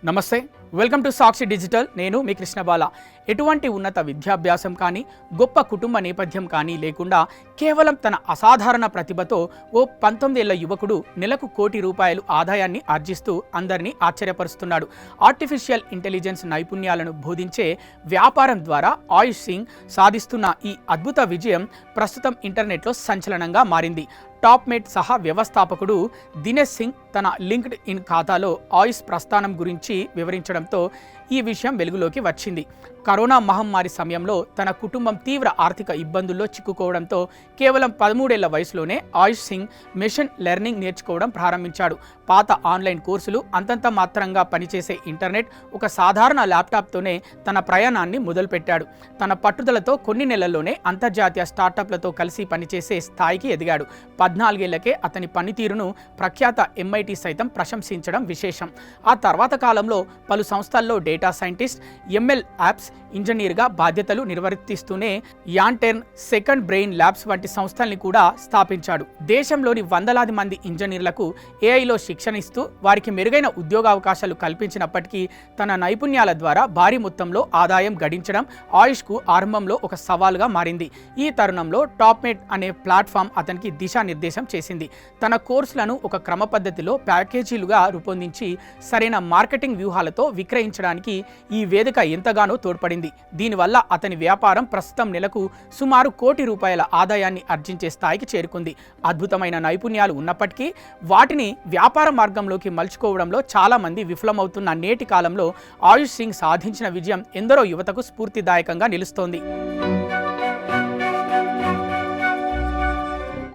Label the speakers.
Speaker 1: నమస్తే, welcome to Sakshi digital. నేను మీ కృష్ణబాల. ఎటువంటి ఉన్నత విద్యాభ్యాసం కానీ గొప్ప కుటుంబ నేపథ్యం కానీ లేకుండా కేవలం తన అసాధారణ ప్రతిభతో ఓ 19 ఏళ్ల యువకుడు నెలకు ₹1,00,00,000 ఆదాయాన్ని ఆర్జిస్తూ అందరినీ ఆశ్చర్యపరుస్తున్నాడు. ఆర్టిఫిషియల్ ఇంటెలిజెన్స్ నైపుణ్యాలను బోధించే వ్యాపారం ద్వారా ఆయుష్ సింగ్ సాధిస్తున్న ఈ అద్భుత విజయం ప్రస్తుతం ఇంటర్నెట్లో సంచలనంగా మారింది. టాప్ మేట్ సహా వ్యవస్థాపకుడు దినేష్ సింగ్ తన లింక్డ్ ఇన్ ఖాతాలో ఆయుష్ ప్రస్థానం గురించి వివరించడంతో ఈ విషయం వెలుగులోకి వచ్చింది. కరోనా మహమ్మారి సమయంలో తన కుటుంబం తీవ్ర ఆర్థిక ఇబ్బందుల్లో చిక్కుకోవడంతో కేవలం 13 ఏళ్ల వయసులోనే ఆయుష్ సింగ్ మెషిన్ లెర్నింగ్ నేర్చుకోవడం ప్రారంభించాడు. పాత ఆన్లైన్ కోర్సులు, అంతంత మాత్రంగా పనిచేసే ఇంటర్నెట్, ఒక సాధారణ ల్యాప్టాప్తోనే తన ప్రయాణాన్ని మొదలుపెట్టాడు. తన పట్టుదలతో కొన్ని నెలల్లోనే అంతర్జాతీయ స్టార్టప్లతో కలిసి పనిచేసే స్థాయికి ఎదిగాడు. 14 ఏళ్లకే అతని పనితీరును ప్రఖ్యాత MIT సైతం ప్రశంసించడం విశేషం. ఆ తర్వాత కాలంలో పలు సంస్థల్లో డేటా సైంటిస్ట్, ML యాప్స్ ఇంజనీర్గా బాధ్యతలు నిర్వర్తిస్తూనే యాంటెర్న్, సెకండ్ బ్రెయిన్ ల్యాబ్స్ వంటి సంస్థల్ని కూడా స్థాపించాడు. దేశంలోని వందలాది మంది ఇంజనీర్లకు AIలో శిక్షణ ఇస్తూ వారికి మెరుగైన ఉద్యోగావకాశాలు కల్పించినప్పటికీ తన నైపుణ్యాల ద్వారా భారీ మొత్తంలో ఆదాయం గడించడం ఆయుష్కు ఆరంభంలో ఒక సవాల్గా మారింది. ఈ తరుణంలో టాప్మేట్ అనే ప్లాట్ఫామ్ అతనికి దిశానిర్దేశం చేసింది. తన కోర్సులను ఒక క్రమ పద్ధతిలో ప్యాకేజీలుగా రూపొందించి సరైన మార్కెటింగ్ వ్యూహాలతో విక్రయించడానికి ఈ వేదిక ఎంతగానో తోడ్పడింది. దీనివల్ల అతని వ్యాపారం ప్రస్తుతం నెలకు సుమారు ₹1,00,00,000 ఆదాయాన్ని ఆర్జించే స్థాయికి చేరుకుంది. అద్భుతమైన నైపుణ్యాలు ఉన్నప్పటికీ వాటిని వ్యాపార మార్గంలోకి మలుచుకోవడంలో చాలా మంది విఫలమవుతున్న నేటి కాలంలో ఆయుష్ సింగ్ సాధించిన విజయం ఎందరో యువతకు స్ఫూర్తిదాయకంగా నిలుస్తోంది.